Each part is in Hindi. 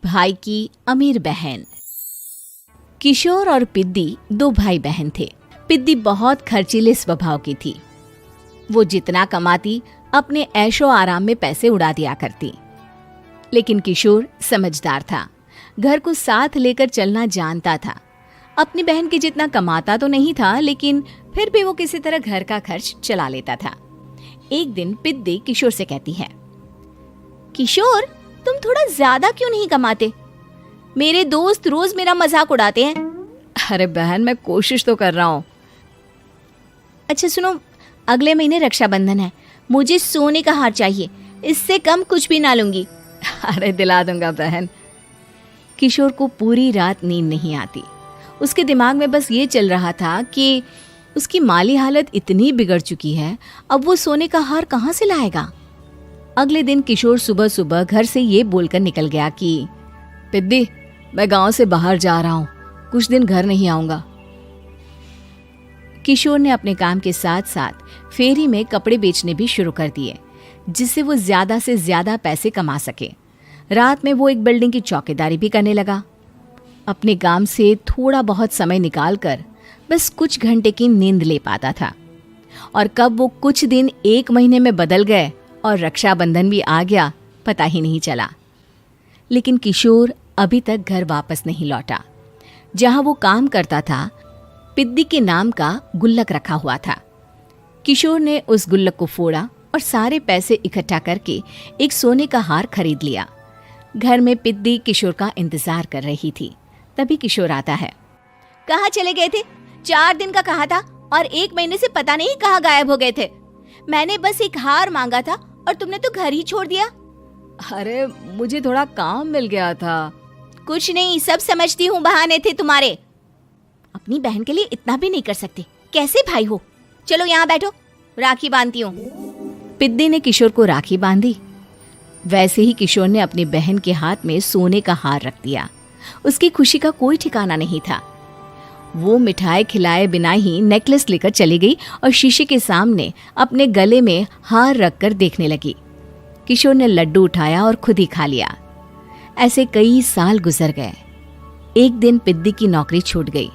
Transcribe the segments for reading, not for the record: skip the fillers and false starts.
भाई की अमीर बहन। किशोर और पिद्दी दो भाई बहन थे। पिद्दी बहुत खर्चीले स्वभाव की थी। वो जितना कमाती अपने ऐशो आराम में पैसे उड़ा दिया करती। लेकिन किशोर समझदार था, घर को साथ लेकर चलना जानता था। अपनी बहन के जितना कमाता तो नहीं था, लेकिन फिर भी वो किसी तरह घर का खर्च चला लेता था। एक दिन पिद्दी किशोर से कहती है, किशोर, तुम थोड़ा ज्यादा क्यों नहीं कमाते? मेरे दोस्त रोज मेरा मजाक उड़ाते हैं। अरे बहन, मैं कोशिश तो कर रहा हूँ। अच्छा सुनो, अगले महीने रक्षाबंधन है, मुझे सोने का हार चाहिए, इससे कम कुछ भी ना लूंगी। अरे दिला दूंगा बहन। किशोर को पूरी रात नींद नहीं आती। उसके दिमाग में बस ये चल रहा था कि उसकी माली हालत इतनी बिगड़ चुकी है, अब वो सोने का हार कहाँ से लाएगा। अगले दिन किशोर सुबह सुबह घर से ये बोलकर निकल गया कि पिद्दी, मैं गांव से बाहर जा रहा हूँ, कुछ दिन घर नहीं आऊंगा। किशोर ने अपने काम के साथ साथ फेरी में कपड़े बेचने भी शुरू कर दिए, जिससे वो ज्यादा से ज्यादा पैसे कमा सके। रात में वो एक बिल्डिंग की चौकीदारी भी करने लगा। अपने काम से थोड़ा बहुत समय निकालकर बस कुछ घंटे की नींद ले पाता था। और कब वो कुछ दिन एक महीने में बदल गए और रक्षाबंधन भी आ गया, पता ही नहीं चला। लेकिन किशोर अभी तक घर वापस नहीं लौटा। जहां वो काम करता था, पिद्दी के नाम का गुल्लक रखा हुआ था। किशोर ने उस गुल्लक को फोड़ा और सारे पैसे इकट्ठा करके एक सोने का हार खरीद लिया। घर में पिद्दी किशोर का इंतजार कर रही थी। तभी किशोर आता है। कहाँ चले गए थे? 4 दिन का कहा था और 1 महीने से पता नहीं कहाँ गायब हो गए थे। मैंने बस एक हार मांगा था और तुमने तो घर ही छोड़ दिया। अरे मुझे थोड़ा काम मिल गया था। कुछ नहीं, सब समझती हूँ, बहाने थे तुम्हारे। अपनी बहन के लिए इतना भी नहीं कर सकते, कैसे भाई हो? चलो यहाँ बैठो, राखी बांधती हूँ। पिद्दी ने किशोर को राखी बांधी। वैसे ही किशोर ने अपनी बहन के हाथ में सोने का हार रख दिया। उसकी खुशी का कोई ठिकाना नहीं था। वो मिठाई खिलाए बिना ही नेकलेस लेकर चली गई और शीशे के सामने अपने गले में हार रखकर देखने लगी। किशोर ने लड्डू उठाया और खुद ही खा लिया। ऐसे कई साल गुजर गए। एक दिन पिद्दी की नौकरी छूट गई।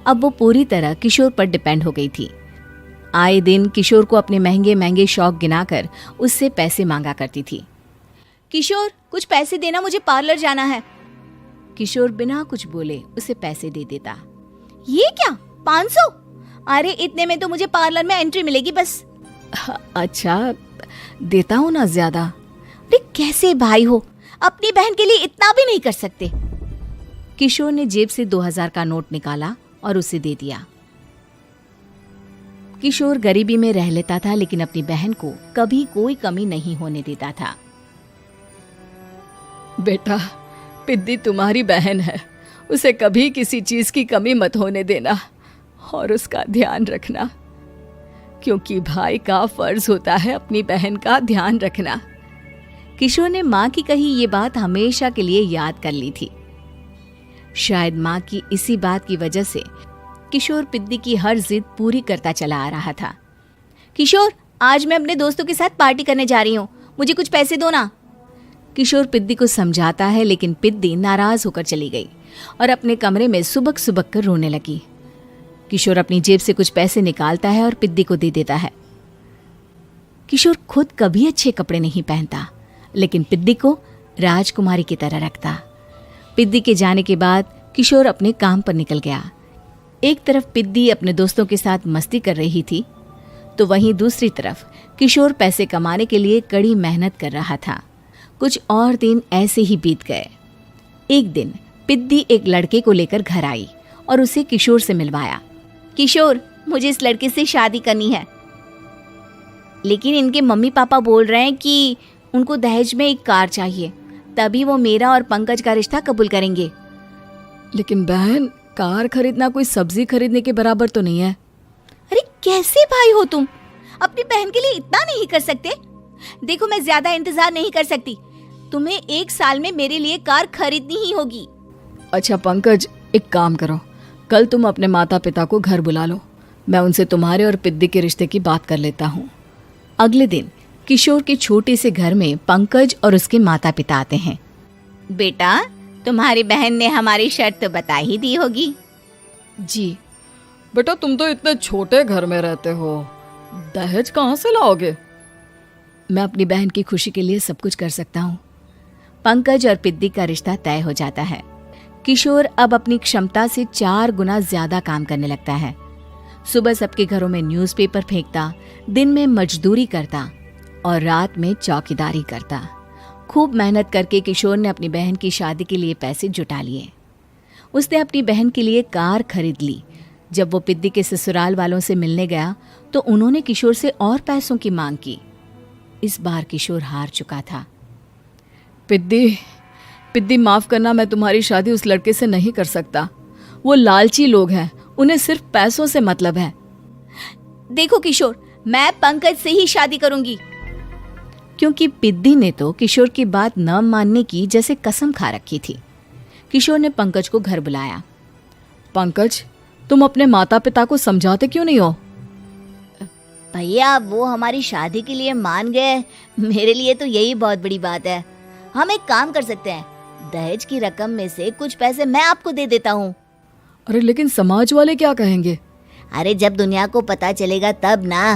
अब वो पूरी तरह किशोर पर डिपेंड हो गई थी। आए दिन किशोर को अपने महंगे महंगे शौक गिनाकर उससे पैसे मांगा करती थी। किशोर, कुछ पैसे देना, मुझे पार्लर जाना है। किशोर बिना कुछ बोले उसे पैसे दे देता। ये क्या, 500? अरे इतने में तो मुझे पार्लर में एंट्री मिलेगी बस। अच्छा, देता हूँ ना ज्यादा। अरे कैसे भाई हो, अपनी बहन के लिए इतना भी नहीं कर सकते। किशोर ने जेब से 2000 का नोट निकाला और उसे दे दिया। किशोर गरीबी में रह लेता था, लेकिन अपनी बहन को कभी कोई कमी नहीं होने देता था। बेटा, पिद्दी तुम्हारी बहन है, उसे कभी किसी चीज की कमी मत होने देना और उसका ध्यान रखना, क्योंकि भाई का फर्ज होता है अपनी बहन का ध्यान रखना। किशोर ने माँ की कही ये बात हमेशा के लिए याद कर ली थी। शायद माँ की इसी बात की वजह से किशोर पिद्दी की हर जिद पूरी करता चला आ रहा था। किशोर, आज मैं अपने दोस्तों के साथ पार्टी करने जा रही हूँ, मुझे कुछ पैसे दो ना। किशोर पिद्दी को समझाता है, लेकिन पिद्दी नाराज होकर चली गई और अपने कमरे में सुबक सुबक कर रोने लगी। किशोर अपनी जेब से कुछ पैसे निकालता है और पिद्दी को दे देता है। किशोर खुद कभी अच्छे कपड़े नहीं पहनता, लेकिन पिद्दी को राजकुमारी की तरह रखता। पिद्दी के जाने के बाद किशोर अपने काम पर निकल गया। एक तरफ पिद्दी अपने दोस्तों के साथ मस्ती कर रही थी, तो वहीं दूसरी तरफ किशोर पैसे कमाने के लिए कड़ी मेहनत कर रहा था। कुछ और दिन ऐसे ही बीत गए। एक दिन पिद्दी एक लड़के को लेकर घर आई और उसे किशोर से मिलवाया। किशोर, मुझे इस लड़के से शादी करनी है, लेकिन इनके मम्मी पापा बोल रहे हैं कि उनको दहेज में एक कार चाहिए, तभी वो मेरा और पंकज का रिश्ता कबूल करेंगे। लेकिन बहन, कार खरीदना कोई सब्जी खरीदने के बराबर तो नहीं है। अरे कैसे भाई हो तुम, अपनी बहन के लिए इतना नहीं कर सकते? देखो, मैं ज्यादा इंतजार नहीं कर सकती, तुम्हें 1 साल में मेरे लिए कार खरीदनी ही होगी। अच्छा पंकज, एक काम करो, कल तुम अपने माता पिता को घर बुला लो, मैं उनसे तुम्हारे और पिद्दी के रिश्ते की बात कर लेता हूँ। अगले दिन किशोर के छोटे से घर में पंकज और उसके माता पिता आते हैं। बेटा, तुम्हारी बहन ने हमारी शर्त तो बता ही दी होगी। जी बेटा, तुम तो इतने छोटे घर में रहते हो, दहेज कहाँ से लाओगे? मैं अपनी बहन की खुशी के लिए सब कुछ कर सकता हूँ। पंकज और पिद्दी का रिश्ता तय हो जाता है। किशोर अब अपनी क्षमता से 4 गुना ज्यादा काम करने लगता है। सुबह सबके घरों में न्यूज़पेपर फेंकता, दिन में मजदूरी करता और रात में चौकीदारी करता। खूब मेहनत करके किशोर ने अपनी बहन की शादी के लिए पैसे जुटा लिए। उसने अपनी बहन के लिए कार खरीद ली। जब वो पिद्दी के ससुराल वालों से मिलने गया तो उन्होंने किशोर से और पैसों की मांग की। इस बार किशोर हार चुका था। पिद्दी माफ करना, मैं तुम्हारी शादी उस लड़के से नहीं कर सकता। वो लालची लोग हैं, उन्हें सिर्फ पैसों से मतलब है। देखो किशोर, मैं पंकज से ही शादी करूंगी। क्योंकि पिद्दी ने तो किशोर की बात न मानने की जैसे कसम खा रखी थी। किशोर ने पंकज को घर बुलाया। पंकज, तुम अपने माता पिता को समझाते क्यों नहीं हो? भैया, वो हमारी शादी के लिए मान गए, मेरे लिए तो यही बहुत बड़ी बात है। हम एक काम कर सकते हैं, दहेज की रकम में से कुछ पैसे मैं आपको दे देता हूँ। अरे लेकिन समाज वाले क्या कहेंगे? अरे जब दुनिया को पता चलेगा तब ना।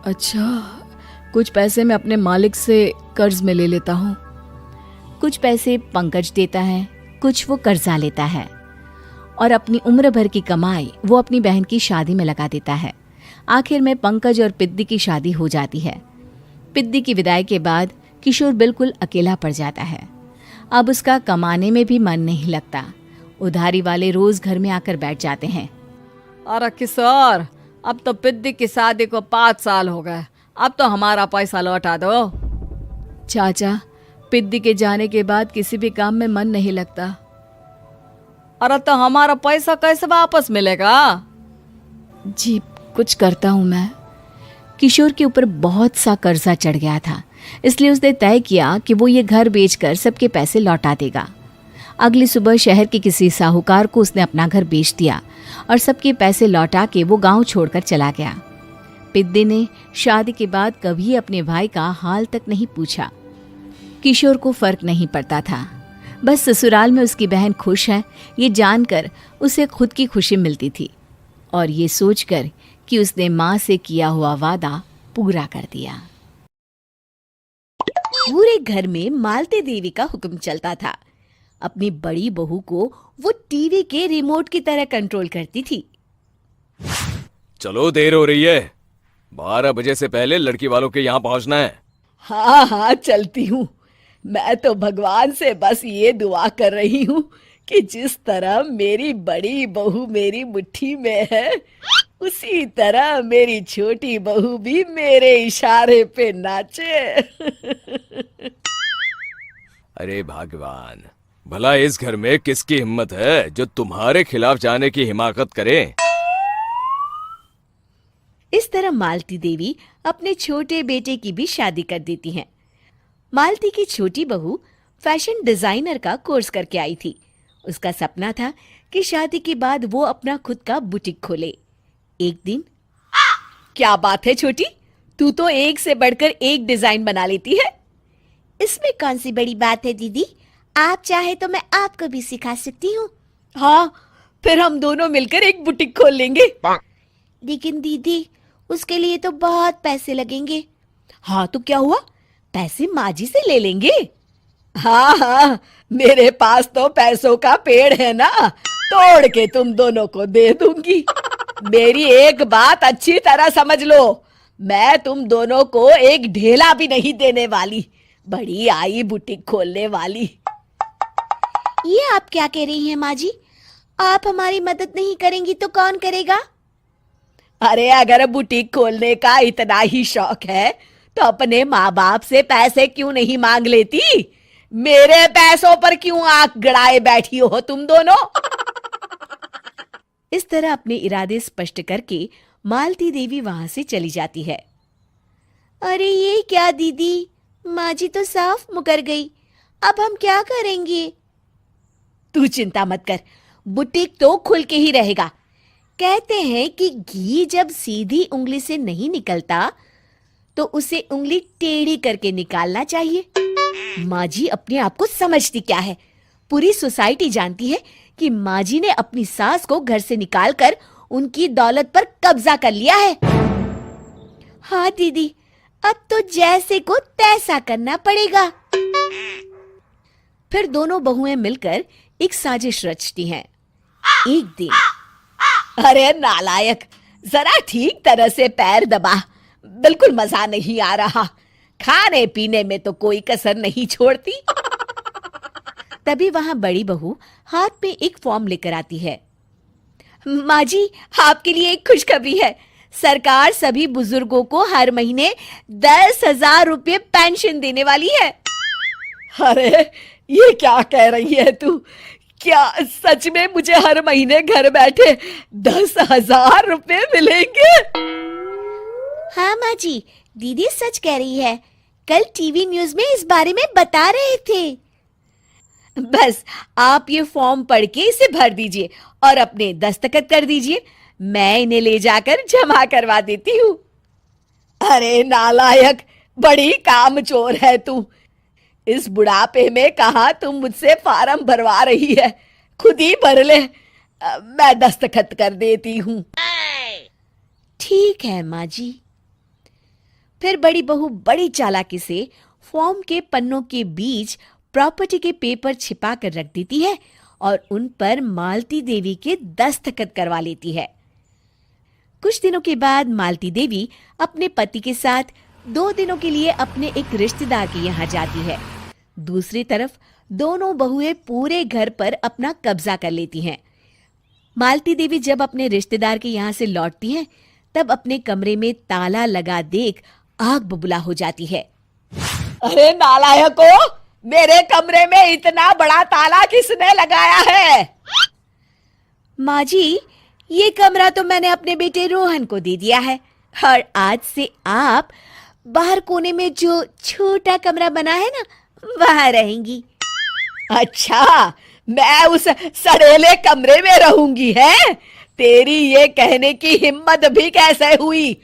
अच्छा, कुछ पैसे मैं अपने मालिक से कर्ज में ले लेता हूँ। कुछ पैसे पंकज देता है, कुछ वो कर्जा लेता है और अपनी उम्र भर की कमाई वो अपनी बहन की शादी में लगा देता है। आखिर में पंकज और पिद्दी की शादी हो जाती है। पिद्दी की विदाई के बाद किशोर बिल्कुल अकेला पड़ जाता है। अब उसका कमाने में भी मन नहीं लगता। उधारी वाले रोज घर में आकर बैठ जाते हैं। अरे किशोर, अब तो पिद्दी की शादी को 5 साल हो गए, अब तो हमारा पैसा लौटा दो। चाचा, पिद्दी के जाने के बाद किसी भी काम में मन नहीं लगता। अरे तो हमारा पैसा कैसे वापस मिलेगा? जी, कुछ करता हूँ मैं। किशोर के ऊपर बहुत सा कर्जा चढ़ गया था, इसलिए उसने तय किया कि वो ये घर बेचकर सबके पैसे लौटा देगा। अगली सुबह शहर के किसी साहूकार को उसने अपना घर बेच दिया और सबके पैसे लौटा के वो गांव छोड़कर चला गया। पिद्दी ने शादी के बाद कभी अपने भाई का हाल तक नहीं पूछा। किशोर को फर्क नहीं पड़ता था, बस ससुराल में उसकी बहन खुश है ये जानकर उसे खुद की खुशी मिलती थी और ये सोचकर कि उसने माँ से किया हुआ वादा पूरा कर दिया। पूरे घर में मालती देवी का हुक्म चलता था। अपनी बड़ी बहू को वो टीवी के रिमोट की तरह कंट्रोल करती थी। चलो, देर हो रही है, 12 बजे से पहले लड़की वालों के यहाँ पहुँचना है। हाँ हाँ, चलती हूँ। मैं तो भगवान से बस ये दुआ कर रही हूँ कि जिस तरह मेरी बड़ी बहू मेरी मुट्ठी में है, उसी तरह मेरी छोटी बहू भी मेरे इशारे पे नाचे। अरे भगवान, भला इस घर में किसकी हिम्मत है जो तुम्हारे खिलाफ जाने की हिमाकत करे? इस तरह मालती देवी अपने छोटे बेटे की भी शादी कर देती हैं। मालती की छोटी बहू फैशन डिजाइनर का कोर्स करके आई थी। उसका सपना था कि शादी के बाद वो अपना खुद का बुटीक खोले। एक दिन, क्या बात है छोटी, तू तो एक से बढ़कर एक डिजाइन बना लेती है। इसमें कौन सी बड़ी बात है दीदी, आप चाहे तो मैं आपको भी सिखा सकती हूँ। हाँ, फिर हम दोनों मिलकर एक बुटीक खोल लेंगे। लेकिन दीदी, उसके लिए तो बहुत पैसे लगेंगे। हाँ तो क्या हुआ, पैसे माँ जी से ले लेंगे। हाँ हाँ, मेरे पास तो पैसों का पेड़ है ना, तोड़ के तुम दोनों को दे दूंगी। मेरी एक बात अच्छी तरह समझ लो, मैं तुम दोनों को एक ढेला भी नहीं देने वाली। बड़ी आई बुटीक खोलने वाली। ये आप क्या कह रही हैं माँ जी? आप हमारी मदद नहीं करेंगी तो कौन करेगा? अरे अगर बुटीक खोलने का इतना ही शौक है तो अपने माँ बाप से पैसे क्यों नहीं मांग लेती? मेरे पैसों पर क्यों आंख गड़ाए बैठी हो तुम दोनों? इस तरह अपने इरादे स्पष्ट करके मालती देवी वहां से चली जाती है। अरे ये क्या दीदी, माँ जी तो साफ मुकर गई, अब हम क्या करेंगे? तू चिंता मत कर, बुटीक तो खुल के ही रहेगा। कहते हैं कि घी जब सीधी उंगली से नहीं निकलता तो उसे उंगली टेढ़ी करके निकालना चाहिए। माँ जी अपने आप को समझती क्या है? पूरी सोसाइटी जानती है कि माँ जी ने अपनी सास को घर से निकालकर उनकी दौलत पर कब्जा कर लिया है। हाँ दीदी, अब तो जैसे को तैसा करना पड़ेगा। फिर दोनों बहुएं मिलकर एक साजिश रचती हैं। एक दिन, अरे नालायक, जरा ठीक तरह से पैर दबा, बिल्कुल मजा नहीं आ रहा। खाने पीने में तो कोई कसर नहीं छोड़ती। तभी वहां बड़ी बहू हाथ में एक फॉर्म लेकर आती है। माँ जी, आपके लिए एक खुशखबरी है। सरकार सभी बुजुर्गों को हर महीने 10,000 रुपये पेंशन देने वाली है। अरे ये क्या कह रही है तू? क्या सच में मुझे हर महीने घर बैठे 10,000 रुपये मिलेंगे? हाँ माँ जी, दीदी सच कह रही है। कल टीवी न्यूज में इस बारे में बता रहे थे। बस आप ये फॉर्म पढ़ के इसे भर दीजिए और अपने दस्तखत कर दीजिए। मैं इन्हें ले जाकर जमा करवा देती हूँ। अरे नालायक, बड़ी कामचोर है तू। इस बुढ़ापे में कहाँ तुम मुझसे फार्म भरवा रही है? खुद ही भर ले, मैं दस्तखत कर देती हूँ। ठीक है माँ जी। फिर बड़ी बहू बड़ी चालाकी से फॉर्म के पन्नों के बीच प्रॉपर्टी के पेपर छिपा कर रख देती है और उन पर मालती देवी के दस्तखत करवा लेती है। कुछ दिनों के बाद मालती देवी अपने पति के साथ 2 दिनों के लिए अपने एक रिश्तेदार के यहाँ जाती है। दूसरी तरफ दोनों बहुएं पूरे घर पर अपना कब्जा कर लेती हैं। मालती देवी जब अपने रिश्तेदार के यहाँ से लौटती हैं, तब अपने कमरे में ताला लगा देख आग बबूला हो जाती है। अरे नालायको, मेरे कमरे में इतना बड़ा ताला किसने लगाया है? माँ जी, ये कमरा तो मैंने अपने बेटे रोहन को दे दिया है और आज से आप बाहर कोने में जो छोटा कमरा बना है ना, वहां रहेंगी। अच्छा, मैं उस सड़ेले कमरे में रहूंगी है? तेरी ये कहने की हिम्मत भी कैसे हुई?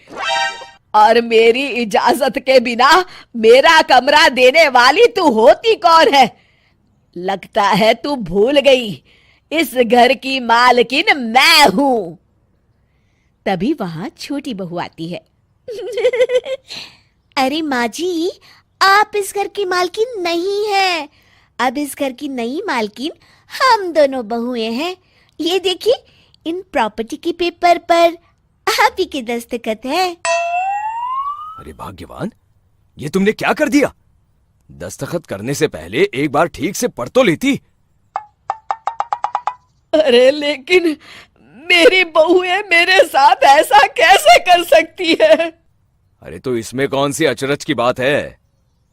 और मेरी इजाजत के बिना मेरा कमरा देने वाली तू होती कौन है? लगता है तू भूल गई, इस घर की मालकिन मैं हूं। तभी वहां छोटी बहू आती है। अरे माँ जी, आप इस घर की मालकिन नहीं है। अब इस घर की नई मालकिन हम दोनों बहुएं हैं। ये देखिए, इन प्रॉपर्टी के पेपर पर आप ही के दस्तखत है। अरे भाग्यवान, ये तुमने क्या कर दिया? दस्तखत करने से पहले एक बार ठीक से पढ़ तो लेती। अरे लेकिन मेरी बहुएं मेरे साथ ऐसा कैसे कर सकती है? अरे तो इसमें कौन सी अचरज की बात है?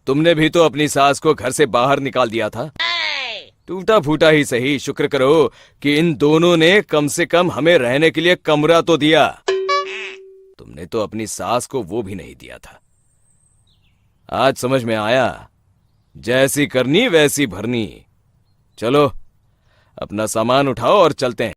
तुमने भी तो अपनी सास को घर से बाहर निकाल दिया था। टूटा फूटा ही सही, शुक्र करो कि इन दोनों ने कम से कम हमें रहने के लिए कमरा तो दिया। तुमने तो अपनी सास को वो भी नहीं दिया था। आज समझ में आया, जैसी करनी वैसी भरनी। चलो अपना सामान उठाओ और चलते हैं।